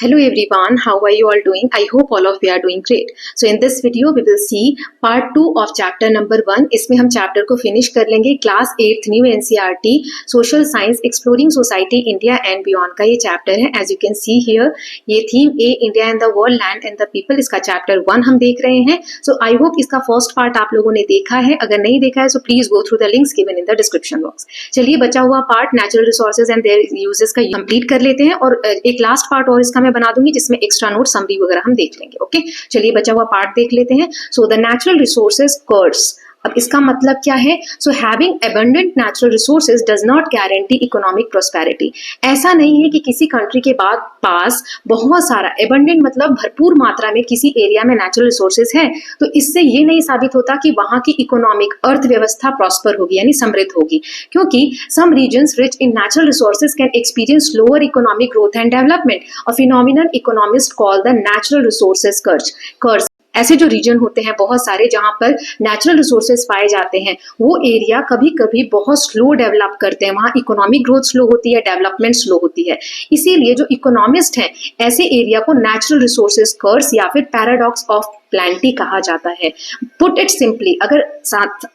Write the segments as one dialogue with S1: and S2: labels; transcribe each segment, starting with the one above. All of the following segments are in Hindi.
S1: Hello everyone, how are you all doing? I hope all of you are doing great. So in this video we will see part 2 of chapter number 1. इसमें हम चैप्टर को फिनिश कर लेंगे. Class 8th new NCERT social science exploring society India and beyond का ये चैप्टर है. As you can see here ये theme A India and the world land and the people, इसका चैप्टर 1 हम देख रहे हैं. सो आई होप इसका फर्स्ट पार्ट आप लोगों ने देखा है. अगर नहीं देखा है so please go through the links given in the description box. चलिए बचा हुआ part natural resources and there uses का कंप्लीट कर लेते हैं और एक लास्ट पार्ट और इसका मैं बना दूंगी जिसमें एक्स्ट्रा नोट समरी वगैरह हम देख लेंगे. ओके चलिए बचा हुआ पार्ट देख लेते हैं. सो द नेचुरल रिसोर्सेज कर्स, अब इसका मतलब क्या है? So having abundant natural resources does not guarantee economic prosperity. ऐसा नहीं है कि किसी कंट्री के पास बहुत सारा एबंडेंट मतलब भरपूर मात्रा में किसी एरिया में नेचुरल रिसोर्सेज है तो इससे ये नहीं साबित होता कि वहां की इकोनॉमिक अर्थव्यवस्था प्रॉस्पर होगी यानी समृद्ध होगी, क्योंकि some regions rich in natural resources can experience lower economic growth and development. A phenomenon economist call the natural resources curse. ऐसे जो रीजन होते हैं बहुत सारे जहां पर नेचुरल रिसोर्सेज पाए जाते हैं वो एरिया कभी कभी बहुत स्लो डेवलप करते हैं, वहां इकोनॉमिक ग्रोथ स्लो होती है, डेवलपमेंट स्लो होती है. इसीलिए जो इकोनॉमिस्ट हैं ऐसे एरिया को नेचुरल रिसोर्सेज कर्स या फिर पैराडॉक्स ऑफ प्लेंटी कहा जाता है. पुट इट सिंपली, अगर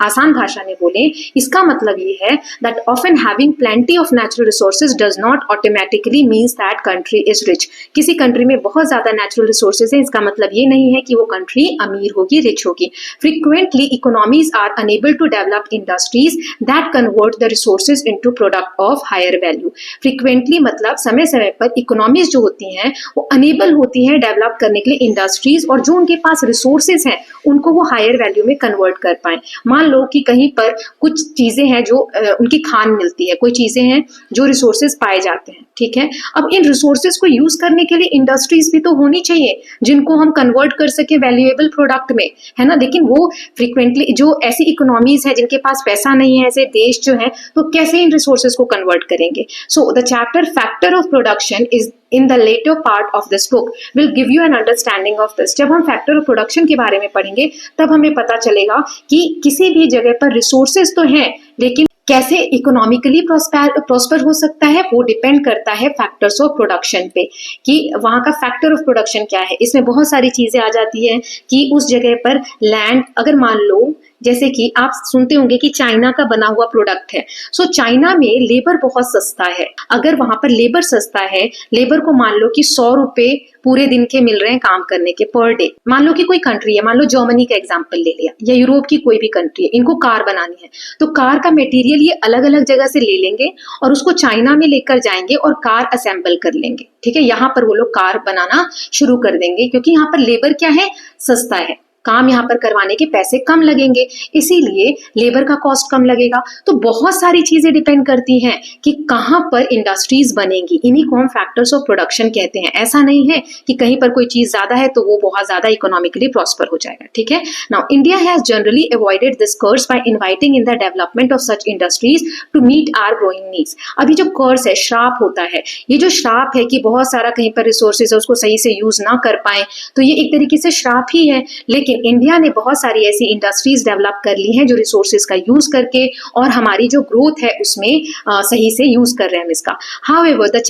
S1: आसान भाषा में बोले इसका मतलब ये है that often having plenty of natural resources does not automatically means that country is rich. किसी कंट्री में बहुत ज्यादा नेचुरल रिसोर्सेज है इसका मतलब ये नहीं है कि वो कंट्री अमीर होगी, रिच होगी. Frequently economies are unable to develop industries that convert the resources into product of higher value. Frequently मतलब समय समय पर इकोनॉमीज जो होती हैं वो अनेबल होती हैं डेवलप करने के लिए इंडस्ट्रीज और जो उनके पास रिसोर्सेज हैं उनको वो हायर वैल्यू में कन्वर्ट कर पाए. मान लो कि कहीं पर कुछ चीजें हैं जो उनकी खान मिलती है, कोई चीजें हैं जो रिसोर्सेज पाए जाते हैं, ठीक है. अब इन रिसोर्सेज को यूज करने के लिए इंडस्ट्रीज भी तो होनी चाहिए जिनको हम कन्वर्ट कर सके वैल्यूएबल प्रोडक्ट में, है ना. लेकिन वो फ्रीक्वेंटली जो ऐसी इकोनॉमीज है जिनके पास पैसा नहीं है, ऐसे देश जो है तो कैसे इन रिसोर्सेज को कन्वर्ट करेंगे. So the chapter factor of production is in the later part of this book will give you an understanding of this. जब हम फैक्टर ऑफ प्रोडक्शन के बारे में पढ़ेंगे तब हमें पता चलेगा कि किसी भी जगह पर रिसोर्सेज तो हैं लेकिन कैसे इकोनॉमिकली प्रॉस्पर हो सकता है वो डिपेंड करता है फैक्टर्स ऑफ प्रोडक्शन पे कि वहां का फैक्टर ऑफ प्रोडक्शन क्या है. इसमें बहुत सारी चीजें आ जाती है कि उस जगह पर लैंड, अगर मान लो जैसे कि आप सुनते होंगे कि चाइना का बना हुआ प्रोडक्ट है. सो चाइना में लेबर बहुत सस्ता है. अगर वहां पर लेबर सस्ता है, लेबर को मान लो कि 100 रुपए पूरे दिन के मिल रहे हैं काम करने के पर डे. मान लो कि कोई कंट्री है, मान लो जर्मनी का एग्जांपल ले लिया या यूरोप की कोई भी कंट्री है, इनको कार बनानी है तो कार का मटेरियल ये अलग अलग जगह से ले लेंगे और उसको चाइना में लेकर जाएंगे और कार असेंबल कर लेंगे, ठीक है. यहाँ पर वो लोग कार बनाना शुरू कर देंगे क्योंकि यहाँ पर लेबर क्या है, सस्ता है, काम यहाँ पर करवाने के पैसे कम लगेंगे, इसीलिए लेबर का कॉस्ट कम लगेगा. तो बहुत सारी चीजें डिपेंड करती हैं कि कहाँ पर इंडस्ट्रीज बनेंगी. इन्हीं को हम फैक्टर्स ऑफ प्रोडक्शन कहते हैं. ऐसा नहीं है कि कहीं पर कोई चीज ज्यादा है तो वो बहुत ज्यादा इकोनॉमिकली प्रॉस्पर हो जाएगा, ठीक है. Now India has generally avoided this curse by inviting in the development of such industries to meet our growing needs. अभी जो कर्स है, श्राप होता है, ये जो श्राप है कि बहुत सारा कहीं पर रिसोर्सेज है उसको सही से यूज ना कर पाए तो ये एक तरीके से श्राप ही है. लेकिन इंडिया ने बहुत सारी ऐसी इंडस्ट्रीज डेवलप कर ली हैं जो रिसोर्सेज का यूज करके और हमारी जो ग्रोथ है उसमें सही से यूज कर रहे हैं हम इसका. However, the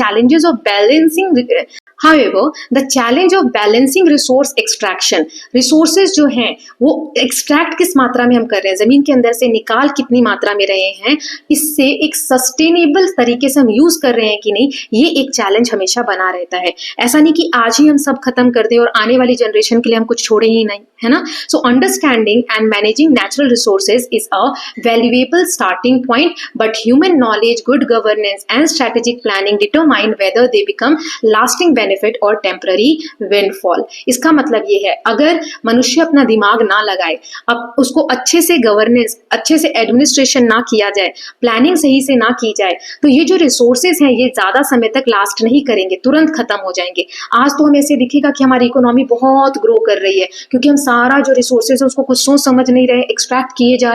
S1: challenge of balancing resource extraction, resources जो हैं वो एक्सट्रैक्ट किस मात्रा में हम कर रहे हैं, जमीन के अंदर से निकाल कितनी मात्रा में रहे हैं, इससे एक सस्टेनेबल तरीके से हम यूज कर रहे हैं कि नहीं, ये एक चैलेंज हमेशा बना रहता है. ऐसा नहीं कि आज ही हम सब खत्म कर दें और आने वाली जनरेशन के लिए हम कुछ छोड़े ही नहीं, है ना. So understanding and managing natural resources is a valuable starting point, but human knowledge, good governance and strategic planning determine whether they become lasting benefit और टेम्पररी विंडफॉल. इसका मतलब ये है अगर मनुष्य अपना दिमाग ना लगाए, अब उसको अच्छे से गवर्नेंस, अच्छे से एडमिनिस्ट्रेशन ना किया जाए, प्लानिंग सही से ना की जाए तो ये जो रिसोर्सेज हैं ये ज्यादा समय तक लास्ट नहीं करेंगे, तुरंत खत्म हो जाएंगे. आज तो हमें ऐसे दिखेगा कि हमारी इकोनॉमी बहुत ग्रो कर रही है क्योंकि हम सारा जो रिसोर्सेज है उसको कुछ सोच समझ नहीं रहे, एक्सट्रैक्ट किए जा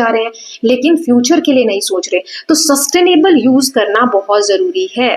S1: रहे हैं, लेकिन फ्यूचर के लिए नहीं सोच रहे. तो सस्टेनेबल यूज करना बहुत जरूरी है,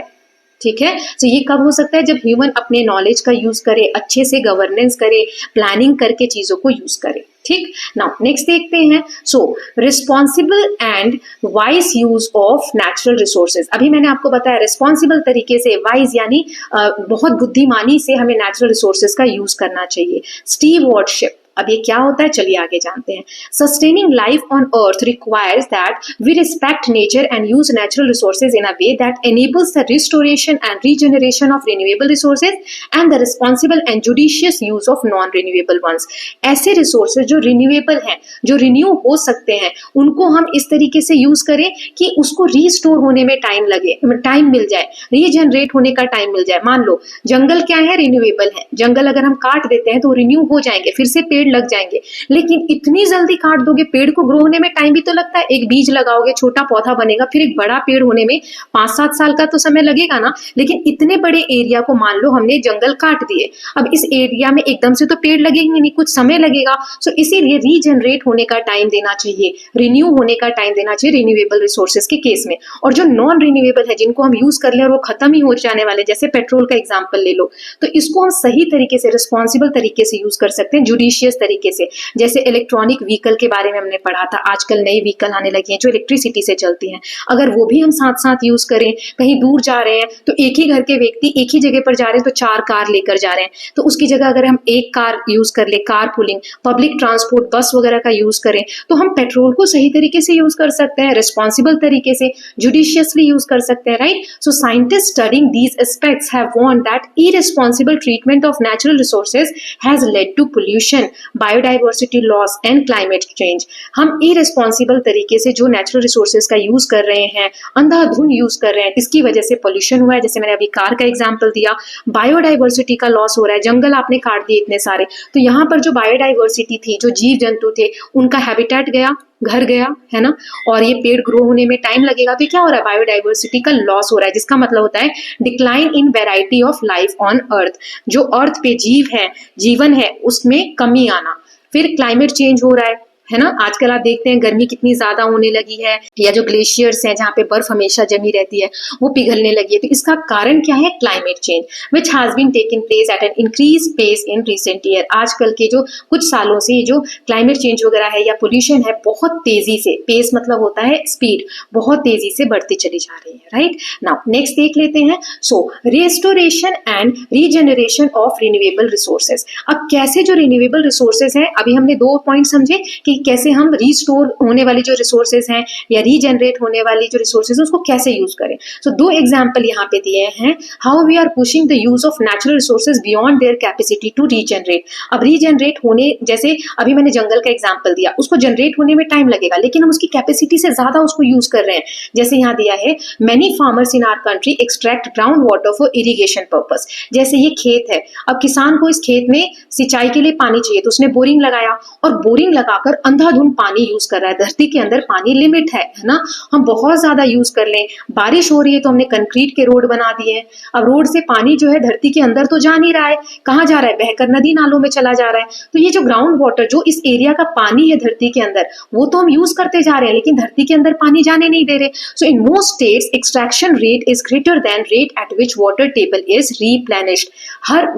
S1: ठीक है. तो ये कब हो सकता है, जब ह्यूमन अपने नॉलेज का यूज करे, अच्छे से गवर्नेंस करे, प्लानिंग करके चीजों को यूज करे, ठीक, नाउ नेक्स्ट देखते हैं। So responsible and wise use of natural resources. अभी मैंने आपको बताया रिस्पॉन्सिबल तरीके से, वाइज यानी बहुत बुद्धिमानी से हमें नेचुरल रिसोर्सेज का यूज करना चाहिए। स्टीवॉर्डशिप, अब ये क्या होता है, चलिए आगे जानते हैं। Sustaining life on earth requires that we respect nature and use natural resources in a way that enables the restoration and regeneration of renewable resources and the responsible and judicious use of non renewable ones. ऐसे रिसोर्सेज जो रिन्यूएबल हैं, जो रिन्यू हो सकते हैं, उनको हम इस तरीके से यूज करें कि उसको रीस्टोर होने में टाइम मिल जाए, रीजनरेट होने का टाइम मिल जाए। मान लो जंगल क्या है, रिन्यूएबल है, जंगल अगर हम काट देते हैं तो रिन्यू हो जाएंगे, फिर से पेड़ लग जाएंगे, लेकिन इतनी जल्दी काट दोगे, पेड़ को ग्रो होने में टाइम भी तो लगता है। एक बीज लगाओगे, छोटा पौधा बनेगा, फिर एक बड़ा पेड़ होने में 5-7 साल का तो समय लगेगा ना। लेकिन इतने बड़े एरिया को मान लो हमने जंगल काट दिए, अब इस एरिया में एकदम से तो पेड़ लगेंगे नहीं, कुछ समय लगेगा। सो इसीलिए रीजनरेट होने का टाइम देना चाहिए, रिन्यू होने का टाइम देना चाहिए रिन्यूएबल रिसोर्सेज के केस में। और जो नॉन रिन्यूएबल है, जिनको हम यूज कर ले और वो खत्म ही हो जाने वाले, जैसे पेट्रोल का एग्जाम्पल ले लो, तो इसको हम सही तरीके से, रिस्पॉन्सिबल तरीके से यूज कर सकते हैं, जुडिशियस तरीके से। जैसे इलेक्ट्रॉनिक व्हीकल के बारे में हमने पढ़ा था, आजकल नई व्हीकल आने लगी हैं जो इलेक्ट्रिसिटी से चलती हैं, अगर वो भी हम साथ साथ यूज करें, कहीं दूर जा रहे हैं तो एक ही घर के व्यक्ति एक ही जगह पर जा रहे हैं तो 4 कार लेकर जा रहे हैं, तो उसकी जगह अगर हम एक कार यूज कर ले, कार पुलिंग, पब्लिक ट्रांसपोर्ट, बस वगैरह का यूज करें, तो हम पेट्रोल को सही तरीके से यूज कर सकते हैं, रिस्पॉन्सिबल तरीके से, जुडिशियसली यूज कर सकते हैं, right. So scientist studying these aspects have warned that irresponsible treatment of natural resources has led to pollution, biodiversity loss and climate change। हम irresponsible तरीके से जो natural resources का यूज कर रहे हैं, अंधाधुंध यूज कर रहे हैं, इसकी वजह से pollution हुआ है, जैसे मैंने अभी कार का एग्जांपल दिया। बायोडाइवर्सिटी का लॉस हो रहा है, जंगल आपने काट दिए इतने सारे, तो यहाँ पर जो बायोडाइवर्सिटी थी, जो जीव जंतु थे, उनका हैबिटेट गया, घर गया, है ना। और ये पेड़ ग्रो होने में टाइम लगेगा, तो क्या हो रहा है, बायोडाइवर्सिटी का लॉस हो रहा है, जिसका मतलब होता है decline in variety of life on अर्थ। जो अर्थ पे जीव है, जीवन है, उसमें कमी आना। फिर क्लाइमेट चेंज हो रहा है ना। आजकल आप देखते हैं गर्मी कितनी ज्यादा होने लगी है, या जो ग्लेशियर्स हैं जहाँ पे बर्फ हमेशा जमी रहती है वो पिघलने लगी है, तो इसका कारण क्या है, climate change, which has been taken place at an increase pace in recent year. आजकल के जो कुछ सालों से जो क्लाइमेट चेंज वगैरह है या पोल्यूशन है, बहुत तेजी से, पेस मतलब होता है स्पीड, बहुत तेजी से बढ़ती चली जा रही है, राइट। नाउ नेक्स्ट देख लेते हैं। So restoration and regeneration of renewable resources. अब कैसे जो रिन्यूएबल रिसोर्सेज हैं, अभी हमने 2 पॉइंट समझे कि कैसे हम रीस्टोर होने वाली जो रिसोर्सेज हैं या रीजनरेट होने वाली जो रिसोर्सेज हैं उसको कैसे यूज करें। सो 2 एग्जांपल यहाँ पे दिए हैं, how we are pushing the use of natural resources beyond their capacity to regenerate. अब रीजनरेट होने, जैसे अभी मैंने जंगल का एग्जांपल दिया, उसको जनरेट होने में टाइम लगेगा, लेकिन हम उसकी कैपेसिटी से ज्यादा उसको यूज कर रहे हैं। जैसे यहाँ दिया है, many farmers in our country extract ground water for irrigation purpose. जैसे ये खेत है, अब किसान को इस खेत में सिंचाई के लिए पानी चाहिए, तो उसने बोरिंग लगाया और बोरिंग लगाकर अंधाधुंध पानी यूज कर रहा है। धरती के अंदर पानी लिमिट है ना। हम बहुत ज्यादा यूज कर लें, बारिश हो रही है तो हमने कंक्रीट के रोड बना दिए हैं, अब रोड से पानी जो है धरती के अंदर तो जा नहीं रहा है, कहाँ जा रहा है, बहकर नदी नालों में चला जा रहा है। तो ये जो ग्राउंड वाटर, जो इस एरिया का पानी है धरती के अंदर, वो तो हम यूज करते जा रहे हैं, लेकिन धरती के अंदर पानी जाने नहीं दे रहे। So in most states extraction rate is greater than rate at which water table is replenished.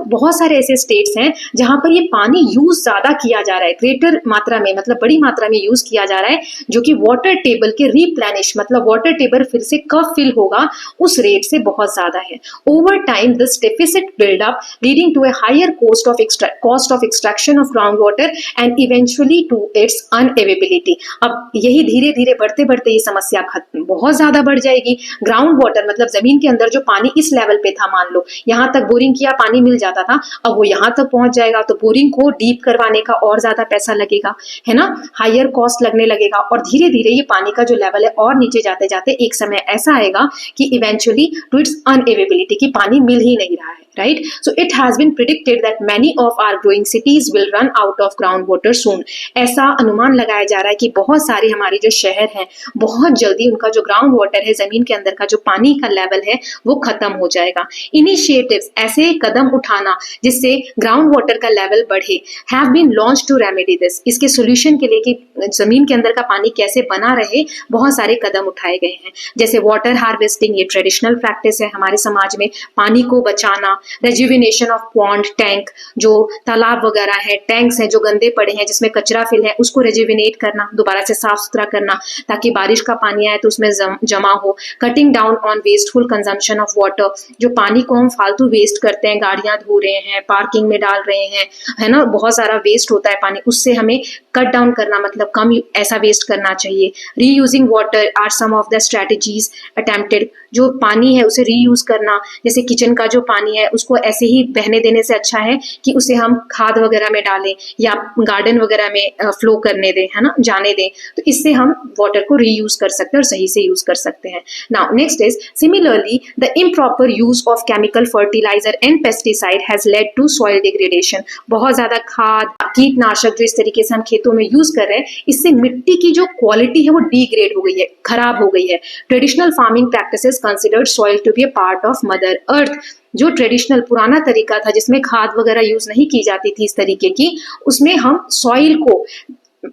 S1: बहुत सारे ऐसे स्टेट्स हैं जहां पर ये पानी यूज ज्यादा किया जा रहा है, ग्रेटर मात्रा में, मतलब बड़ी मात्रा में यूज किया जा रहा है, जो कि वाटर टेबल के रीप्लेनिश, मतलब वाटर टेबल फिर से कब फिल होगा उस रेट से बहुत ज्यादा है। Over time this deficit build up leading to a higher cost of extraction of ground water and eventually to its unavailability. अब यही धीरे धीरे बढ़ते बढ़ते ये समस्या खत्म बहुत ज्यादा बढ़ जाएगी। ग्राउंड वाटर मतलब जमीन के अंदर जो पानी इस लेवल पे था, मान लो यहाँ तक बोरिंग किया, पानी मिल जाता था, अब वो यहाँ तक पहुंच जाएगा, तो बोरिंग को डीप करवाने का और ज्यादा पैसा लगेगा, है ना, हायर कॉस्ट लगने लगेगा, और धीरे धीरे ये पानी का जो लेवल है और नीचे जाते जाते एक समय ऐसा आएगा कि इवेंचुअली टू इट्स अनअवेलेबिलिटी, की पानी मिल ही नहीं रहा है, right? So it has been predicted that many of our growing cities will run out of groundwater soon। ऐसा अनुमान लगाया जा रहा है कि बहुत सारे हमारे जो शहर हैं, बहुत जल्दी उनका जो ग्राउंड वाटर है, जमीन के अंदर का जो पानी का लेवल है, वो खत्म हो जाएगा। इनिशिएटिव्स, ऐसे कदम उठाना जिससे ग्राउंड वाटर का लेवल बढ़े, have been launch to remedy this. इसके सोल्यूशन के लिए कि जमीन के अंदर का पानी कैसे बना रहे, बहुत सारे कदम उठाए गए हैं। जैसे वाटर हार्वेस्टिंग, ये ट्रेडिशनल प्रैक्टिस है हमारे समाज में, पानी को बचाना, रेजुविनेशन ऑफ पॉन्ड, टैंक, जो तालाब वगैरह है, टैंक्स हैं जो गंदे पड़े हैं जिसमें कचरा फिल है, उसको रेजुविनेट करना, दोबारा से साफ सुथरा करना ताकि बारिश का पानी आए तो उसमें जमा हो। Cutting down on wasteful consumption of water, जो पानी को हम फालतू वेस्ट करते हैं, गाड़ियां धो रहे हैं, पार्किंग में डाल रहे हैं, है ना, बहुत सारा वेस्ट होता है पानी, उससे हमें कट डाउन करना, मतलब कम ऐसा वेस्ट करना चाहिए। Reusing water are some of the strategies attempted, जो पानी है उसे रीयूज करना, जैसे किचन का जो पानी है उसको ऐसे ही बहने देने से अच्छा है कि उसे हम खाद वगैरह में डालें या गार्डन वगैरह में फ्लो करने दें, है ना, जाने दें, तो इससे हम वाटर को रीयूज कर सकते हैं और सही से यूज कर सकते हैं। Now next is similarly the improper use of chemical fertilizer and pesticide has led to soil degradation. बहुत ज्यादा खाद, कीटनाशक जो इस तरीके से हम खेतों में यूज कर रहे हैं, इससे मिट्टी की जो क्वालिटी है वो डिग्रेड हो गई है, खराब हो गई है। Traditional farming practices considered soil to be a part of mother earth. जो ट्रेडिशनल पुराना तरीका था जिसमें खाद वगैरह यूज नहीं की जाती थी इस तरीके की, उसमें हम सॉइल को,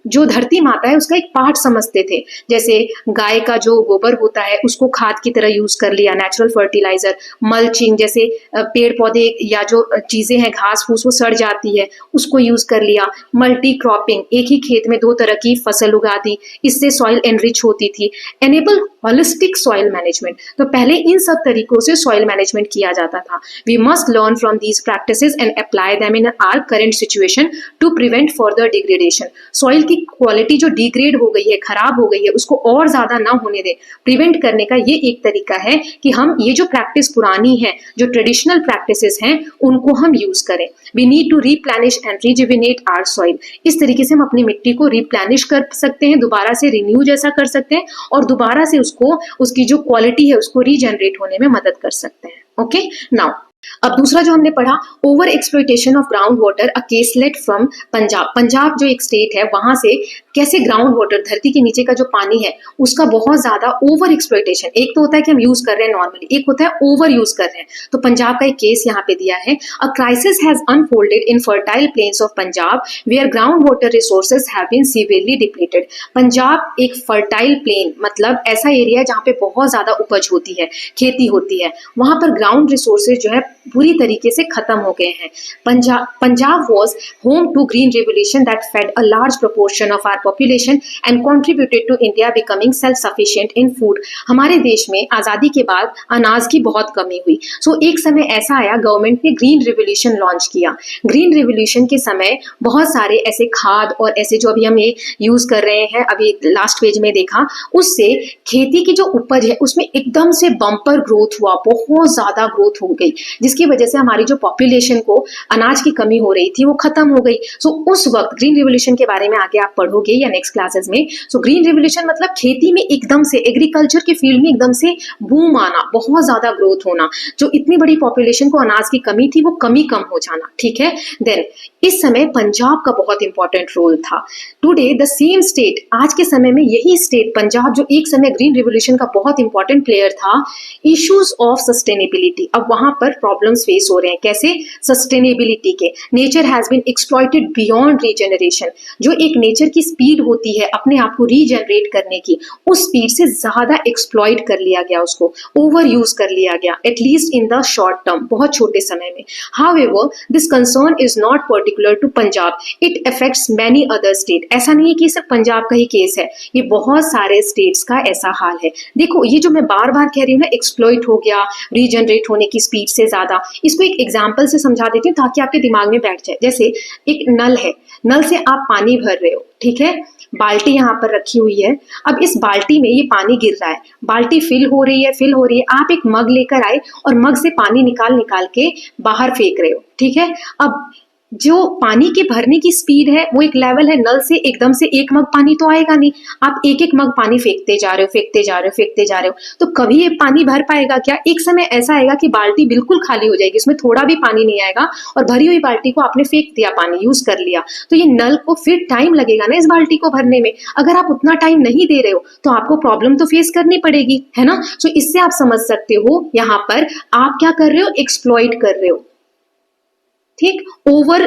S1: जो धरती माता है उसका एक पार्ट समझते थे। जैसे गाय का जो गोबर होता है उसको खाद की तरह यूज कर लिया, नेचुरल फर्टिलाइजर। मल्चिंग, जैसे पेड़ पौधे या जो चीजें हैं, घास फूस, वो सड़ जाती है, उसको यूज कर लिया। मल्टी क्रॉपिंग, एक ही खेत में 2 तरह की फसल उगा दी, इससे सॉइल एनरिच होती थी। एनेबल होलिस्टिक सॉइल मैनेजमेंट, तो पहले इन सब तरीकों से सॉइल मैनेजमेंट किया जाता था। We must learn from these practices and apply them in our current situation to prevent further degradation. Soil की क्वालिटी जो डिग्रेड हो गई है, खराब हो गई है, उसको और ज्यादा ना होने दे, प्रिवेंट करने का ये एक तरीका है कि हम ये जो प्रैक्टिस पुरानी है, जो ट्रेडिशनल प्रैक्टिसेस हैं, उनको हम यूज करें। We need to replenish and rejuvenate our soil. इस तरीके से हम अपनी मिट्टी को रिप्लेनिश कर सकते हैं, दोबारा से रिन्यू जैसा कर सकते हैं और दोबारा से उसको, उसकी जो क्वालिटी है उसको रीजनरेट होने में मदद कर सकते हैं। ओके, नाउ अब दूसरा जो हमने पढ़ा, over exploitation of ground water, a caselet from Punjab. Punjab जो एक स्टेट है, वहां से कैसे ग्राउंड वाटर, धरती के नीचे का जो पानी है, उसका बहुत ज्यादा ओवर एक्सप्लॉइटेशन, एक तो होता है कि हम यूज कर रहे हैं नॉर्मली, एक होता है ओवर यूज कर रहे हैं। तो पंजाब का एक केस यहाँ पे दिया है। A crisis has unfolded in fertile plains of Punjab where ground water resources have been severely depleted. Punjab एक फर्टाइल प्लेन, मतलब ऐसा एरिया है जहाँ पे बहुत ज्यादा उपज होती है, खेती होती है, वहां पर ग्राउंड रिसोर्सेज जो है पूरी तरीके से खत्म हो गए हैं। Punjab was home to green revolution that fed a large proportion of our population and contributed to India becoming self sufficient in food. हमारे देश में आजादी के बाद अनाज की बहुत कमी हुई, सो एक समय ऐसा आया, गवर्नमेंट ने ग्रीन रेवोल्यूशन लॉन्च किया। ग्रीन रेवोल्यूशन के समय बहुत सारे ऐसे खाद और ऐसे जो अभी हम ये यूज कर रहे हैं, अभी लास्ट पेज में देखा, उससे खेती की जो उपज है उसमें एकदम से बम्पर ग्रोथ हुआ, बहुत ज्यादा ग्रोथ हो गई, जिसकी वजह से हमारी जो पॉपुलेशन को अनाज की कमी हो रही थी वो खत्म हो गई। सो उस वक्त ग्रीन रिवोल्यूशन के बारे में आगे आप पढ़ोगे या नेक्स्ट क्लासेस में। सो ग्रीन रिवोल्यूशन मतलब खेती में एकदम से, एग्रीकल्चर के फील्ड में एकदम से बूम आना, बहुत ज्यादा ग्रोथ होना, जो इतनी बड़ी पॉपुलेशन को अनाज की कमी थी वो कमी कम हो जाना, ठीक है। देन इस समय पंजाब का बहुत इंपॉर्टेंट रोल था। टुडे द सेम स्टेट, आज के समय में यही स्टेट पंजाब, जो एक समय ग्रीन रिवोल्यूशन का बहुत इंपॉर्टेंट प्लेयर था, इश्यूज ऑफ सस्टेनेबिलिटी, अब वहां पर प्रॉब्लम्स फेस हो रहे हैं। कैसे? सस्टेनेबिलिटी के, nature has been exploited beyond regeneration. जो एक नेचर की स्पीड होती है अपने आप को रीजनरेट करने की, उस स्पीड से ज्यादा एक्सप्लॉइट कर लिया गया, उसको ओवर यूज कर लिया गया, at least in the short term, बहुत छोटे समय में। However this concern is not particular to Punjab, it affects many other state. ऐसा नहीं है कि सिर्फ पंजाब का ही केस है, ये बहुत सारे स्टेट्स का ऐसा हाल है। देखो, ये जो मैं बार बार कह रही हूँ ना, एक्सप्लॉइट हो गया, रीजनरेट होने की स्पीड से ज्यादा, इसको एक एग्जाम्पल से समझा देती हूँ ताकि आपके दिमाग में बैठ जाए। जैसे एक नल है, नल से आप पानी भर रहे हो, ठीक है, बाल्टी यहाँ पर रखी हुई है, अब इस बाल्टी में ये पानी गिर रहा है, बाल्टी फिल हो रही है, आप एक मग लेकर आए और मग से पानी निकाल निकाल के बाहर फेंक रहे हो, ठीक है। अब जो पानी के भरने की स्पीड है वो एक लेवल है, नल से एकदम से एक मग पानी तो आएगा नहीं, आप एक एक मग पानी फेंकते जा रहे हो, तो कभी ये पानी भर पाएगा क्या? एक समय ऐसा आएगा कि बाल्टी बिल्कुल खाली हो जाएगी, उसमें थोड़ा भी पानी नहीं आएगा और भरी हुई बाल्टी को आपने फेंक दिया, पानी यूज कर लिया, तो ये नल को फिर टाइम लगेगा ना इस बाल्टी को भरने में। अगर आप उतना टाइम नहीं दे रहे हो तो आपको प्रॉब्लम तो फेस करनी पड़ेगी, है ना। सो इससे आप समझ सकते हो यहाँ पर आप क्या कर रहे हो, एक्सप्लॉइट कर रहे हो, ठीक, ओवर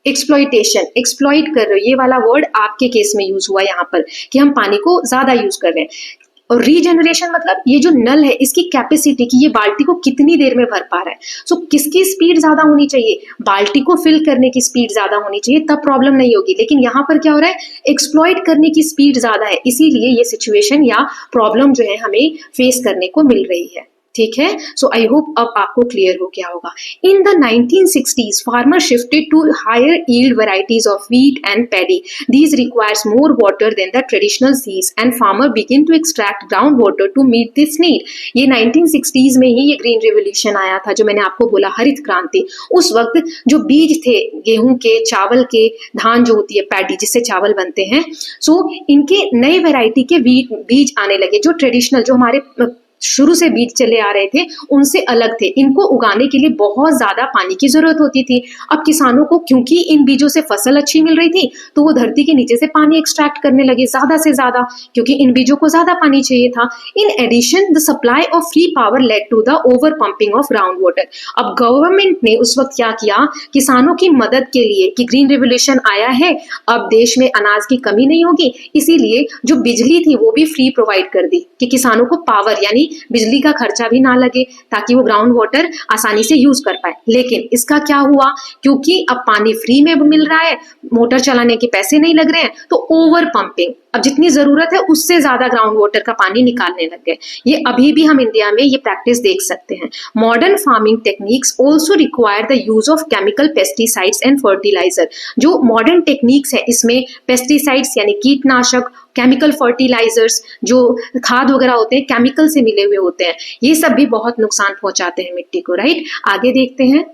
S1: एक्सप्लॉइटेशन, एक्सप्लॉइट कर रहे हो, ये वाला वर्ड आपके केस में यूज हुआ यहाँ पर कि हम पानी को ज्यादा यूज कर रहे हैं। और रीजनरेशन मतलब ये जो नल है इसकी कैपेसिटी की ये बाल्टी को कितनी देर में भर पा रहा है। सो किसकी स्पीड ज्यादा होनी चाहिए, बाल्टी को फिल करने की स्पीड ज्यादा होनी चाहिए, तब प्रॉब्लम नहीं होगी। लेकिन यहाँ पर क्या हो रहा है, एक्सप्लॉइट करने की स्पीड ज्यादा है, इसीलिए ये सिचुएशन या प्रॉब्लम जो है हमें फेस करने को मिल रही है। ठीक है, सो आई होप अब आपको क्लियर हो गया होगा। In the 1960s farmer shifted to higher yield varieties of wheat and paddy. These requires more water than the traditional seeds and farmer begin to extract groundwater to meet this need. ये 1960s में ही ये ग्रीन रिवोल्यूशन आया था, जो मैंने आपको बोला हरित क्रांति। उस वक्त जो बीज थे गेहूं के, चावल के, धान जो होती है पैडी जिससे चावल बनते हैं, सो इनके नए वैरायटी के बीज आने लगे जो ट्रेडिशनल, जो हमारे शुरू से बीज चले आ रहे थे उनसे अलग थे। इनको उगाने के लिए बहुत ज्यादा पानी की जरूरत होती थी। अब किसानों को क्योंकि इन बीजों से फसल अच्छी मिल रही थी तो वो धरती के नीचे से पानी एक्सट्रैक्ट करने लगे ज्यादा से ज्यादा, क्योंकि इन बीजों को ज्यादा पानी चाहिए था। In addition the supply of free power led to the over pumping of ground water. अब गवर्नमेंट ने उस वक्त क्या किया, किसानों की मदद के लिए कि ग्रीन रिवोल्यूशन आया है, अब देश में अनाज की कमी नहीं होगी, इसीलिए जो बिजली थी वो भी फ्री प्रोवाइड कर दी कि किसानों को पावर यानी बिजली का खर्चा भी ना लगे, ताकि वो ग्राउंड वाटर आसानी से यूज कर पाए। लेकिन इसका क्या हुआ, क्योंकि अब पानी फ्री में मिल रहा है, मोटर चलाने के पैसे नहीं लग रहे हैं, तो ओवर पंपिंग, अब जितनी जरूरत है उससे ज्यादा ग्राउंड वाटर का पानी निकालने लग गए। ये अभी भी हम इंडिया में ये प्रैक्टिस देख सकते हैं। Modern farming techniques also require the use of chemical pesticides and fertilizer. जो मॉडर्न टेक्निक्स है इसमें पेस्टिसाइड्स यानी कीटनाशक, केमिकल फर्टिलाइजर्स, जो खाद वगैरह होते हैं केमिकल से मिले हुए होते हैं, ये सब भी बहुत नुकसान पहुंचाते हैं मिट्टी को, राइट। आगे देखते हैं।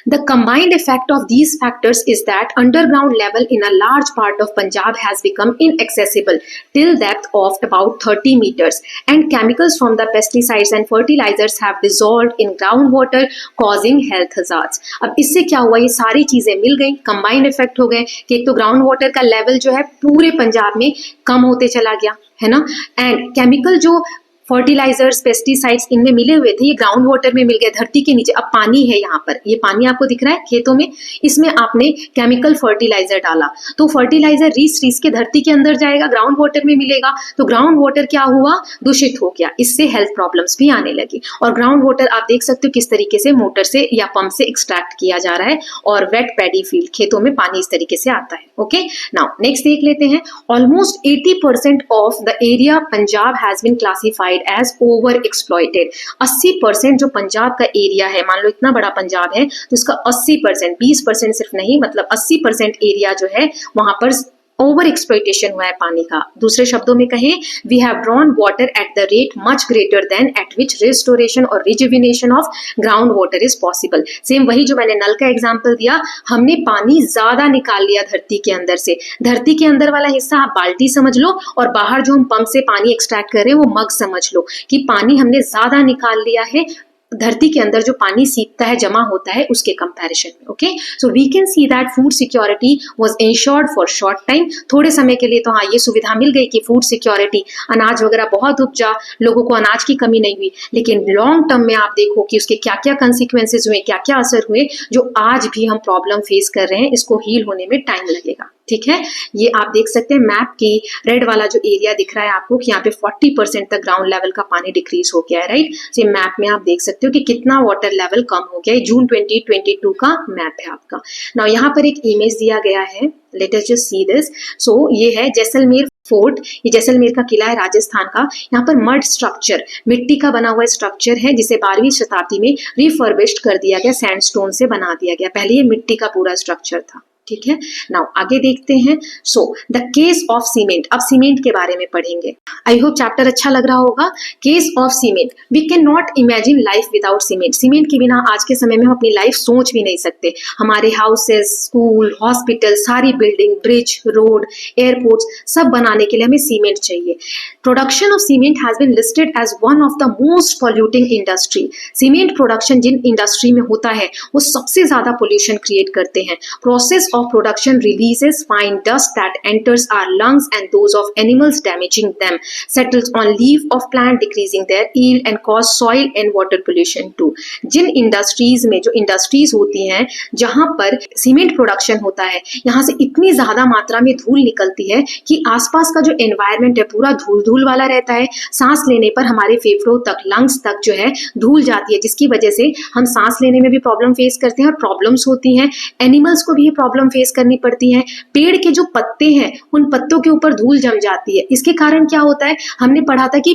S1: The combined effect of these factors is that underground level in a large part of Punjab has become inaccessible till depth of about 30 meters, and chemicals from the pesticides and fertilizers have dissolved in groundwater causing health hazards. अब इससे क्या हुआ, ये सारी चीजें मिल गई, combined effect हो गए कि एक तो ग्राउंड वाटर का लेवल जो है पूरे पंजाब में कम होते चला गया है ना, एंड केमिकल जो फर्टिलाइजर्स, पेस्टिसाइड्स इनमें मिले हुए थे ये ग्राउंड वाटर में मिल गए धरती के नीचे। अब पानी है यहाँ पर, ये पानी आपको दिख रहा है खेतों में, इसमें आपने केमिकल फर्टिलाइजर डाला तो फर्टिलाइजर रीस के धरती के अंदर जाएगा, ग्राउंड वाटर में मिलेगा, तो ग्राउंड वाटर क्या हुआ, दूषित हो गया, इससे हेल्थ प्रॉब्लम्स भी आने लगी। और ग्राउंड वाटर आप देख सकते हो किस तरीके से मोटर से या पंप से एक्सट्रैक्ट किया जा रहा है, और वेट पैडी फील्ड खेतों में पानी इस तरीके से आता है। ओके, नाउ नेक्स्ट देख लेते हैं। Almost 80% of the area Punjab has been classified as over exploited. 80% जो पंजाब का एरिया है, मान लो इतना बड़ा पंजाब है तो इसका 80%, 20% सिर्फ नहीं, मतलब 80% एरिया जो है वहां पर ओवर एक्सप्लॉइटेशन हुआ है पानी का। दूसरे शब्दों में कहें, we have drawn water at the rate much greater than at which restoration और rejuvenation of ground water is possible. Same वही जो मैंने नल का एग्जांपल दिया, हमने पानी ज्यादा निकाल लिया धरती के अंदर से। धरती के अंदर वाला हिस्सा आप बाल्टी समझ लो, और बाहर जो हम पंप से पानी एक्सट्रैक्ट कर रहे हैं वो मग समझ लो, कि पानी हमने ज्यादा निकाल लिया है धरती के अंदर जो पानी सीखता है, जमा होता है, उसके कंपैरिजन में। Okay, so we can see that food security was ensured for short time. थोड़े समय के लिए तो हाँ ये सुविधा मिल गई कि फूड सिक्योरिटी, अनाज वगैरह बहुत उपजा, लोगों को अनाज की कमी नहीं हुई, लेकिन लॉन्ग टर्म में आप देखो कि उसके क्या क्या कंसिक्वेंसेज हुए, क्या क्या असर हुए, जो आज भी हम प्रॉब्लम फेस कर रहे हैं, इसको हील होने में टाइम लगेगा। ठीक है, ये आप देख सकते हैं मैप की रेड वाला जो एरिया दिख रहा है आपको कि यहाँ पे 40% तक ग्राउंड लेवल का पानी डिक्रीज हो गया है, राइट। तो मैप में आप देख सकते हो कि कितना वाटर लेवल कम हो गया है। जून 2022 का मैप है आपका। नाउ यहाँ पर एक इमेज दिया गया है, let us just see this. So ये है जैसलमेर फोर्ट, ये जैसलमेर का किला है राजस्थान का। यहाँ पर मड स्ट्रक्चर, मिट्टी का बना हुआ स्ट्रक्चर है, जिसे 12वीं शताब्दी में रिफर्बिश्ड कर दिया गया, सैंडस्टोन से बना दिया गया। पहले ये मिट्टी का पूरा स्ट्रक्चर था। ठीक है, नाउ आगे देखते हैं। So the case of cement, अब सीमेंट के बारे में पढ़ेंगे। आई होप चैप्टर अच्छा लग रहा होगा। Case of cement, we can not imagine life without cement. Cement के बिना आज के समय में हम अपनी लाइफ सोच भी नहीं सकते। हमारे हाउसेस, स्कूल, हॉस्पिटल, सारी बिल्डिंग, ब्रिज, रोड, एयरपोर्ट्स सब बनाने के लिए हमें सीमेंट चाहिए। Production of cement has been listed as one of the most polluting industry. Cement production जिन इंडस्ट्री में होता है वो सबसे ज्यादा पोल्यूशन क्रिएट करते हैं। Process of production releases fine dust that enters our lungs and those of animals, damaging them, settles on leaf of plant, decreasing their yield and cause soil and water pollution too. जिन इंडस्ट्रीज में, जो इंडस्ट्रीज होती हैं जहां पर सीमेंट प्रोडक्शन होता है, यहाँ से इतनी ज्यादा मात्रा में धूल निकलती है कि आसपास का जो एनवायरनमेंट है पूरा धूल धूल वाला रहता है। सांस लेने पर हमारे फेफड़ों तक, लंग्स तक जो है धूल जाती है, जिसकी वजह से हम सांस लेने में भी प्रॉब्लम फेस करते हैं और प्रॉब्लम्स होती हैं। एनिमल्स को भी ये प्रॉब्लम फेस करनी पड़ती है। पेड़ के जो पत्ते हैं उन पत्तों के ऊपर धूल जम जाती है। इसके कारण क्या होता है, हमने पढ़ा था कि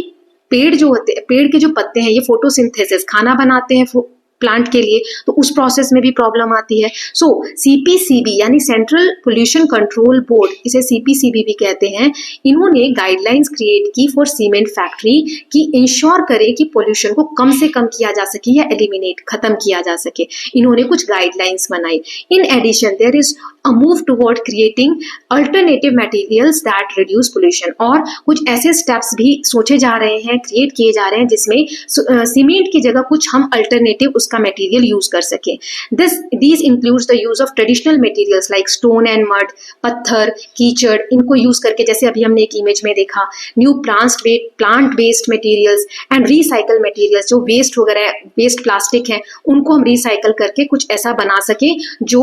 S1: पेड़ के जो पत्ते हैं ये फोटोसिंथेसिस, खाना बनाते हैं प्लांट के लिए, तो उस प्रोसेस में भी प्रॉब्लम आती है। सो सीपीसीबी यानी सेंट्रल पोल्यूशन कंट्रोल बोर्ड, इसे सीपीसीबी भी कहते हैं, इन्होंने गाइडलाइंस क्रिएट की फॉर सीमेंट फैक्ट्री कि इंश्योर करे कि पोल्यूशन को कम से कम किया जा सके या एलिमिनेट, खत्म किया जा सके। इन्होंने कुछ गाइडलाइंस बनाई। In addition there is a move toward creating alternative materials that reduce pollution, और कुछ ऐसे स्टेप्स भी सोचे जा रहे हैं, क्रिएट किए जा रहे हैं जिसमें सीमेंट की जगह कुछ हम अल्टरनेटिव उसका मटेरियल यूज कर सके। These includes the use of traditional materials like stone and mud, पत्थर, कीचड़, इनको यूज करके, जैसे अभी हमने एक इमेज में देखा, new plant based materials and recycle materials, जो वेस्ट वगैरह, वेस्ट प्लास्टिक है, उनको हम रिसाइकल करके कुछ ऐसा बना सके जो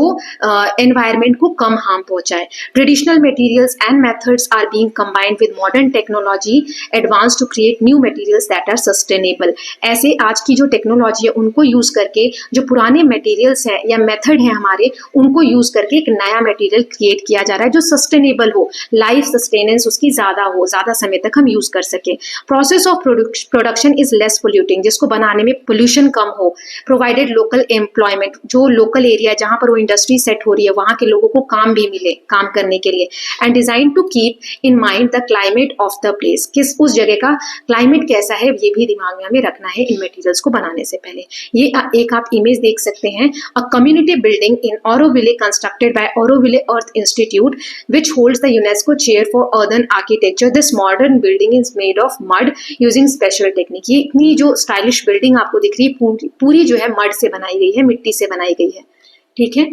S1: एनवायरमेंट को कम हार्म पहुंचाए। Traditional materials and methods are being combined with modern technology advance to create new materials that are sustainable. ऐसे आज की जो टेक्नोलॉजी है उनको यूज करके, जो पुराने मटेरियल्स हैं या मेथड है हमारे, उनको यूज करके एक नया मटेरियल क्रिएट किया जा रहा है जो सस्टेनेबल हो, लाइफ सस्टेनेंस उसकी ज्यादा हो, ज्यादा समय तक हम यूज कर सके। Process of production is less polluting, जिसको बनाने में पोल्यूशन कम हो। प्रोवाइडेड लोकल एम्प्लॉयमेंट, जो लोकल एरिया जहां पर वो इंडस्ट्री सेट हो रही है वहां के लोगों को काम भी मिले काम करने के लिए। And design to keep in mind the climate of the place, किस उस जगह का क्लाइमेट कैसा है ये भी दिमाग में हमें रखना है इन मटेरियल्स को बनाने से पहले। ये एक आप इमेज देख सकते हैं, a community building in Auroville constructed by Auroville earth institute which holds the UNESCO chair for urban architecture. This modern building is made of mud using special technique. ये इतनी जो स्टाइलिश बिल्डिंग आपको दिख रही है पूरी जो है मड से बनाई गई है, मिट्टी से बनाई गई है। ठीक है,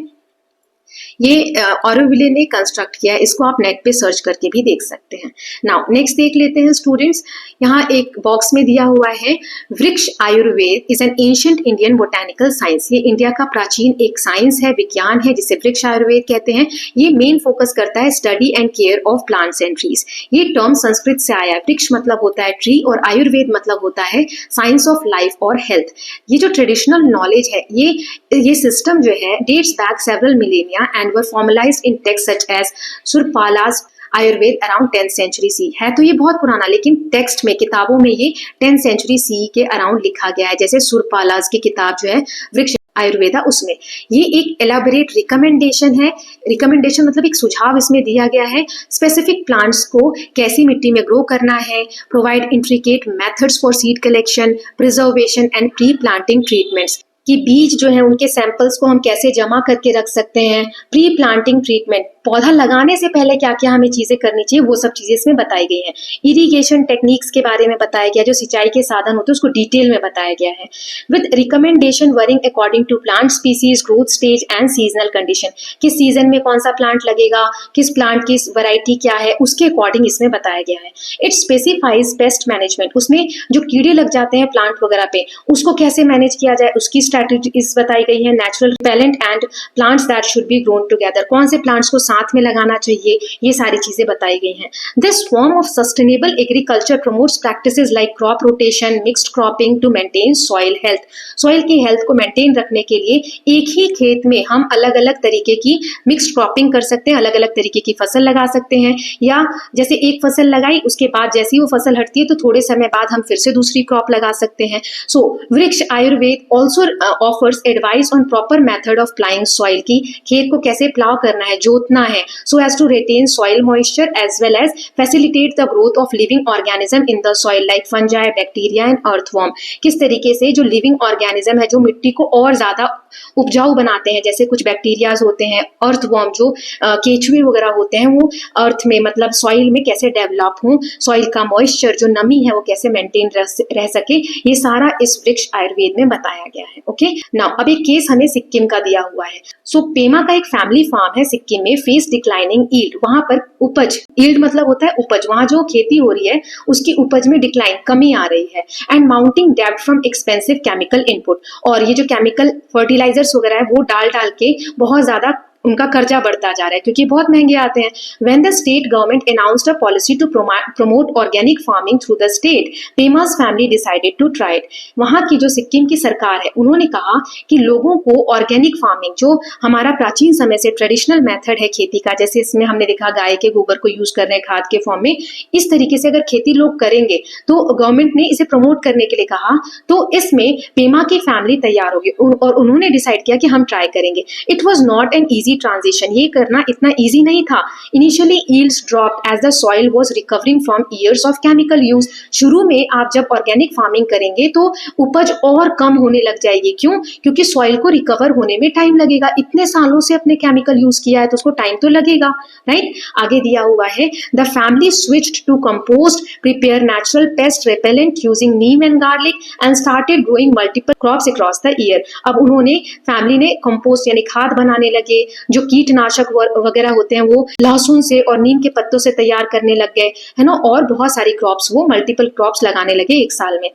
S1: ये ऑरोविले ने कंस्ट्रक्ट किया है, इसको आप नेट पे सर्च करके भी देख सकते हैं। नाउ नेक्स्ट देख लेते हैं स्टूडेंट्स, यहाँ एक बॉक्स में दिया हुआ है, वृक्ष Ayurveda is an ancient Indian botanical science. ये इंडिया का प्राचीन एक साइंस है, विज्ञान है, जिसे वृक्ष आयुर्वेद कहते हैं। ये मेन फोकस करता है study and care of plants and trees. ये टर्म संस्कृत से आया है, वृक्ष मतलब होता है ट्री और आयुर्वेद मतलब होता है साइंस ऑफ लाइफ और हेल्थ। ये जो ट्रेडिशनल नॉलेज है, ये सिस्टम जो है dates back several millennia and were formalized in texts such as Surpala's Ayurveda around 10th century C. है तो ये बहुत पुराना, लेकिन टेक्स्ट में, किताबों में ये 10th सेंचुरी सी के अराउंड लिखा गया है। जैसे सुरपालास की किताब जो है वृक्ष आयुर्वेदा, उसमें ये एक एलाबोरेट रिकमेंडेशन है। रिकमेंडेशन मतलब एक सुझाव इसमें दिया गया है, स्पेसिफिक प्लांट्स को कैसी मिट्टी में ग्रो करना है, provide intricate methods for seed collection, preservation and pre planting treatments, कि बीज जो है उनके सैंपल्स को हम कैसे जमा करके रख सकते हैं, प्री प्लांटिंग ट्रीटमेंट, पौधा लगाने से पहले क्या क्या हमें चीजें करनी चाहिए, वो सब चीजें इसमें बताई गई हैं। इरिगेशन टेक्निक्स के बारे में बताया गया, जो सिंचाई के साधन होते हैं उसको डिटेल में बताया गया है, with recommendation watering according to plant species, growth stage and seasonal condition. किस सीजन में कौन सा प्लांट लगेगा, किस प्लांट की वैरायटी क्या है, उसके अकॉर्डिंग इसमें बताया गया है। इट स्पेसिफाइज पेस्ट मैनेजमेंट, उसमें जो कीड़े लग जाते हैं प्लांट वगैरह पे, उसको कैसे मैनेज किया जाए, उसकी स्ट्रैटेजीज बताई गई है। Natural repellent and plants that should be grown together, कौन से प्लांट्स को साथ में लगाना चाहिए, ये सारी चीजें बताई गई हैं। This form of sustainable agriculture promotes practices like crop rotation, mixed cropping to maintain soil health. Soil की हेल्थ को मेंटेन रखने के लिए एक ही खेत में हम अलग अलग तरीके की मिक्स्ड क्रॉपिंग कर सकते हैं, अलग अलग तरीके की फसल लगा सकते हैं, या जैसे एक फसल लगाई उसके बाद जैसे ही वो फसल हटती है तो थोड़े समय बाद हम फिर से दूसरी क्रॉप लगा सकते हैं। सो वृक्ष Ayurveda also offers advice on proper method of प्लाइंग soil, की खेत को कैसे प्लाव करना है, जोतना कहाँ है, so as to retain soil moisture as well as facilitate the growth of living organism in the soil like fungi, bacteria and earthworm. किस तरीके से जो लिविंग ऑर्गेनिज्म है जो मिट्टी को और ज्यादा उपजाऊ बनाते हैं, जैसे कुछ बैक्टीरियाज होते हैं, अर्थवर्म जो केचुए वगैरह होते हैं, वो अर्थ में मतलब सॉइल में कैसे डेवलप हो, सॉइल का मॉइस्चर जो नमी है वो कैसे मेंटेन रह सके, ये सारा इस वृक्ष आयुर्वेद में बताया गया है। ओके, नाउ अब एक केस हमें सिक्किम का दिया हुआ है। सो पेमा का एक फैमिली फार्म है सिक्किम में, फेस डिक्लाइनिंग यील्ड, वहां पर उपज, यील्ड मतलब होता है उपज, वहां जो खेती हो रही है उसकी उपज में डिक्लाइन, कमी आ रही है, एंड माउंटिंग डेब्ट फ्रॉम एक्सपेंसिव केमिकल इनपुट, और ये जो केमिकल फर्टिलाइजर्स वगैरह है वो डाल के बहुत ज्यादा उनका कर्जा बढ़ता जा रहा है क्योंकि बहुत महंगे आते हैं। When the state government announced a policy to promote organic farming through the state, Pema's family decided to try it. वहाँ की जो सिक्किम की सरकार है उन्होंने कहा कि लोगों को ऑर्गेनिक फार्मिंग, जो हमारा प्राचीन समय से ट्रेडिशनल मेथड है खेती का, जैसे इसमें हमने देखा गाय के गोबर को यूज कर रहे हैं खाद के फॉर्म में, इस तरीके से अगर खेती लोग करेंगे तो गवर्नमेंट ने इसे प्रमोट करने के लिए कहा। तो इसमें पेमा की फैमिली तैयार होगी और उन्होंने डिसाइड किया कि हम ट्राई करेंगे। It was not an easy transition, ये करना इतना इजी नहीं था। Initially yields dropped as the soil was recovering from years of chemical use. शुरू में आप जब ऑर्गेनिक फार्मिंग करेंगे तो उपज और कम होने लग जाएगी। क्यों? क्योंकि सॉइल को रिकवर होने में टाइम लगेगा। इतने सालों से अपने केमिकल यूज किया है तो उसको टाइम तो लगेगा, राइट? आगे दिया हुआ है, the family switched to compost, prepare natural pest repellent using neem and garlic and started growing multiple crops across the year. अब उन्होंने फैमिली ने कंपोस्ट यानी खाद बनाने लगे, जो कीटनाशक वगैरह होते हैं वो लहसुन से और नीम के पत्तों से तैयार करने लग गए, है ना, और बहुत सारी क्रॉप्स, वो मल्टीपल क्रॉप्स लगाने लगे एक साल में।